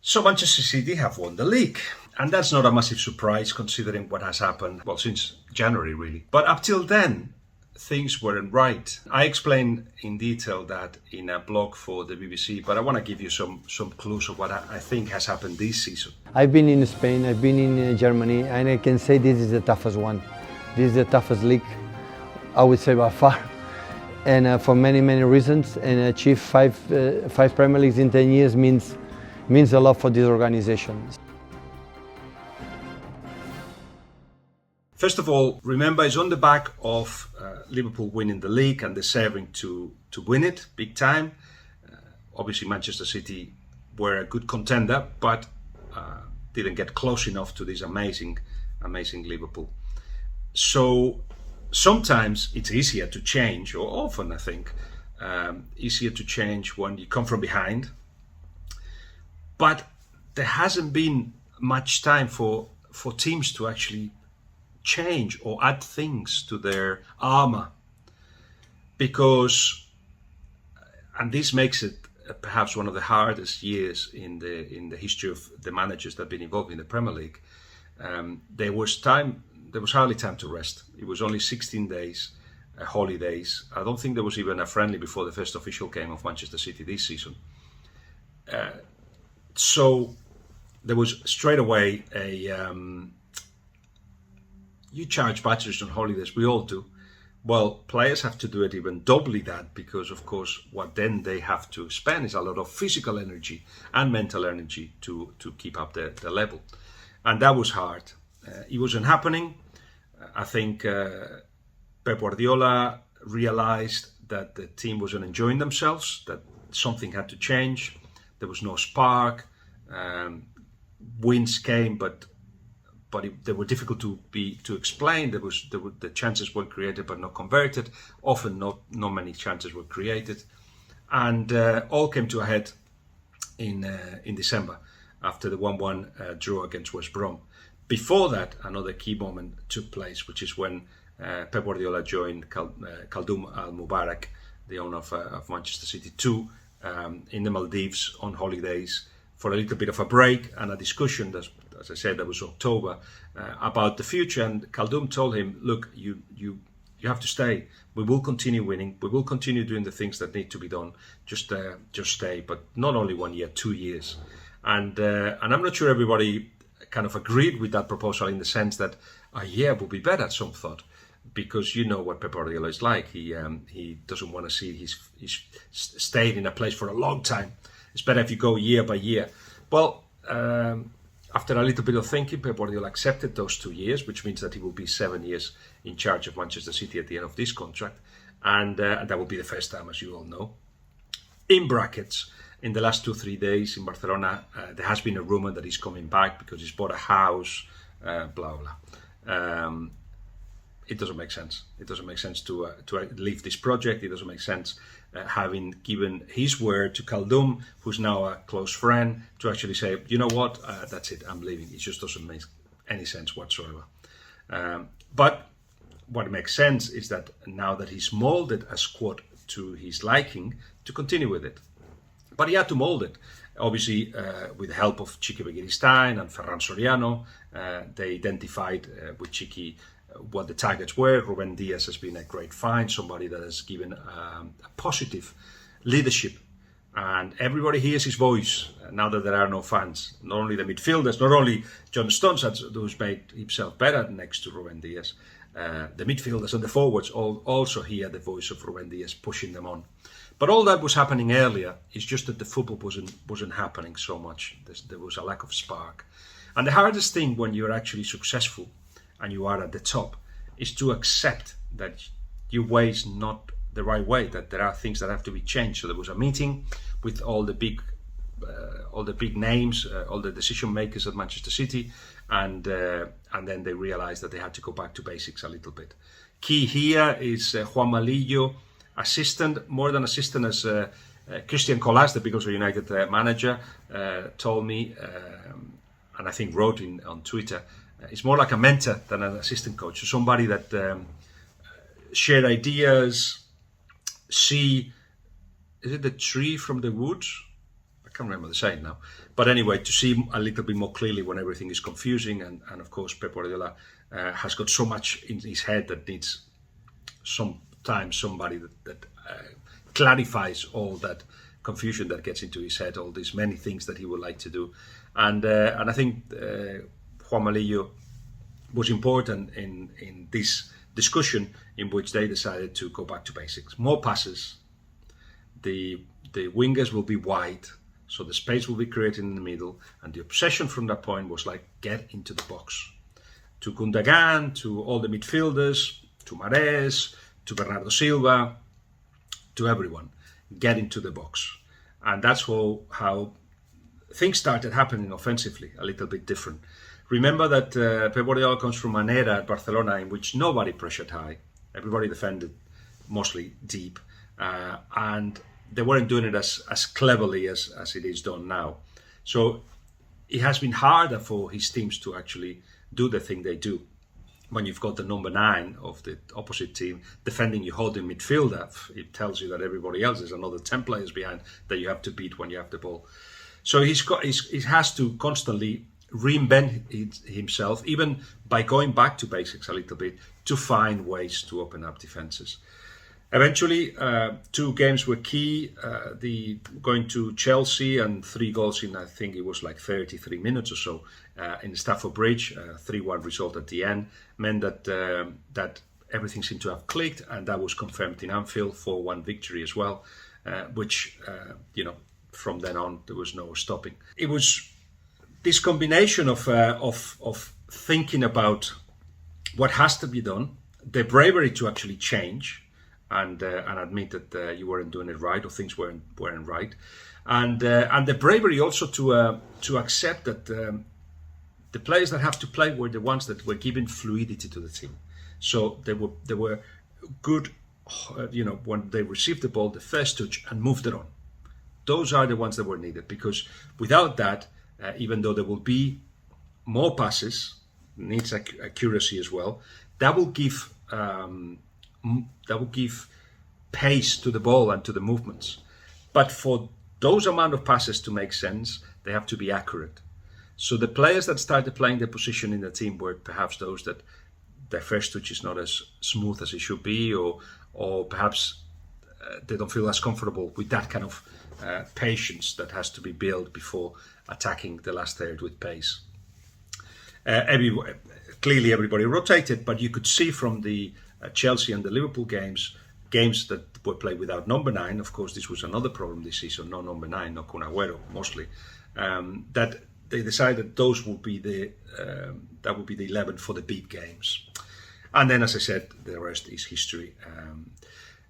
So Manchester City have won the league. And that's not a massive surprise considering what has happened, well, since January really. But up till then, things weren't right. I explained in detail that in a blog for the BBC, but I want to give you some clues of what I think has happened this season. I've been in Spain, I've been in Germany, and I can say this is the toughest one. This is the toughest league, I would say by far. And for many, many reasons, and achieve five Premier Leagues in 10 years means a lot for this organization. First of all, remember it's on the back of Liverpool winning the league and deserving to win it big time. Obviously Manchester City were a good contender, but didn't get close enough to this amazing Liverpool. So sometimes it's easier to change, or often I think, easier to change when you come from behind. But there hasn't been much time for teams to actually change or add things to their armor, because, and this makes it perhaps one of the hardest years in the history of the managers that have been involved in the Premier League. There was hardly time to rest. It was only 16 days, holidays. I don't think there was even a friendly before the first official game of Manchester City this season. So there was straight away you charge batteries on holidays, we all do. Well, players have to do it even doubly that, because of course what then they have to spend is a lot of physical energy and mental energy to keep up the level. And that was hard. It wasn't happening. I think Pep Guardiola realized that the team wasn't enjoying themselves, that something had to change. There was no spark. Wins came, but they were difficult to explain. The chances were created but not converted. Often not many chances were created, and all came to a head in December after the 1-1 draw against West Brom. Before that, another key moment took place, which is when Pep Guardiola joined Khaldoum Al-Mubarak, the owner of Manchester City, in the Maldives on holidays for a little bit of a break and a discussion that, as I said, that was October, about the future. And Khaldoum told him, look, you have to stay. We will continue winning. We will continue doing the things that need to be done. Just stay, but not only 1 year, 2 years. And I'm not sure everybody kind of agreed with that proposal, in the sense that a year would be better, some thought, because you know what Pep Guardiola is like. He doesn't want to see he's stayed in a place for a long time. It's better if you go year by year. Well, after a little bit of thinking, Pep Guardiola accepted those 2 years, which means that he will be 7 years in charge of Manchester City at the end of this contract. And that will be the first time, as you all know. In brackets, in the last 2-3 days in Barcelona, there has been a rumor that he's coming back because he's bought a house, blah, blah. It doesn't make sense. It doesn't make sense to leave this project. It doesn't make sense having given his word to Khaldoum, who's now a close friend, to actually say, you know what, that's it, I'm leaving. It just doesn't make any sense whatsoever. But what makes sense is that now that he's molded a squad to his liking, to continue with it. But he had to mold it, obviously, with the help of Chiqui Begiristain and Ferran Soriano. They identified with Chiqui what the targets were. Ruben Dias has been a great find, somebody that has given a positive leadership, and everybody hears his voice now that there are no fans. Not only the midfielders, not only John Stones, who's made himself better next to Ruben Dias, the midfielders and the forwards also hear the voice of Ruben Dias pushing them on. But all that was happening earlier. It's just that the football wasn't happening so much. There was a lack of spark. And the hardest thing when you're actually successful and you are at the top is to accept that your way is not the right way, that there are things that have to be changed. So there was a meeting with all the big names, all the decision makers at Manchester City, and then they realized that they had to go back to basics a little bit. Key here is Juan Malillo, assistant, more than assistant, as Christian Colas, the Beagles United manager, told me, and I think wrote on Twitter, it's more like a mentor than an assistant coach. So somebody that share ideas, see, is it the tree from the woods? I can't remember the saying now. But anyway, to see a little bit more clearly when everything is confusing, and of course Pep Guardiola has got so much in his head that needs sometimes somebody that clarifies all that confusion that gets into his head, all these many things that he would like to do. And I think Juan Malillo was important in this discussion, in which they decided to go back to basics. More passes, the wingers will be wide, so the space will be created in the middle, and the obsession from that point was like, get into the box. To Gundogan, to all the midfielders, to Mahrez, to Bernardo Silva, to everyone, get into the box. And that's how things started happening offensively, a little bit different. Remember that Pep Guardiola comes from an era at Barcelona in which nobody pressured high. Everybody defended mostly deep. And they weren't doing it as cleverly as it is done now. So it has been harder for his teams to actually do the thing they do. When you've got the number 9 of the opposite team defending your holding midfielder, it tells you that everybody else is another 10 players behind that you have to beat when you have the ball. So he has to constantly reinvent himself, even by going back to basics a little bit, to find ways to open up defenses. Eventually, 2 games were key. Going to Chelsea and 3 goals in, I think it was like 33 minutes or so, in Stamford Bridge, 3-1 result at the end, meant that everything seemed to have clicked, and that was confirmed in Anfield, 4-1 victory as well, which, from then on, there was no stopping. It was this combination of thinking about what has to be done, the bravery to actually change, and admit that you weren't doing it right, or things weren't right, and the bravery also to accept that the players that have to play were the ones that were giving fluidity to the team. So they were good, when they received the ball, the first touch, and moved it on. Those are the ones that were needed, because without that, even though there will be more passes, needs accuracy as well, that will give pace to the ball and to the movements. But for those amount of passes to make sense, they have to be accurate. So the players that started playing their position in the team were perhaps those that their first touch is not as smooth as it should be, or perhaps they don't feel as comfortable with that kind of patience that has to be built before attacking the last third with pace. Clearly everybody rotated, but you could see from the Chelsea and the Liverpool games that were played without number 9. Of course, this was another problem this season. No number 9, no Kun Agüero mostly. That they decided those would be the 11 for the big games. And then, as I said, the rest is history.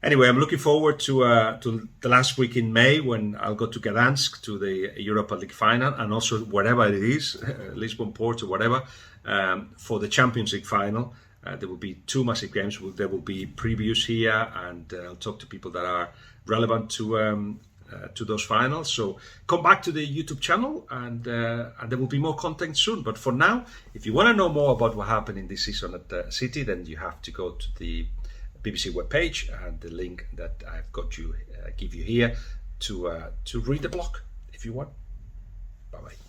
Anyway, I'm looking forward to the last week in May, when I'll go to Gdansk to the Europa League final, and also wherever it is, Lisbon, Porto, whatever, for the Champions League final. There will be 2 massive games. There will be previews here, and I'll talk to people that are relevant to those finals. So come back to the YouTube channel, and there will be more content soon. But for now, if you want to know more about what happened in this season at City, then you have to go to the BBC webpage, and the link that I've got give you here to read the blog if you want. Bye bye.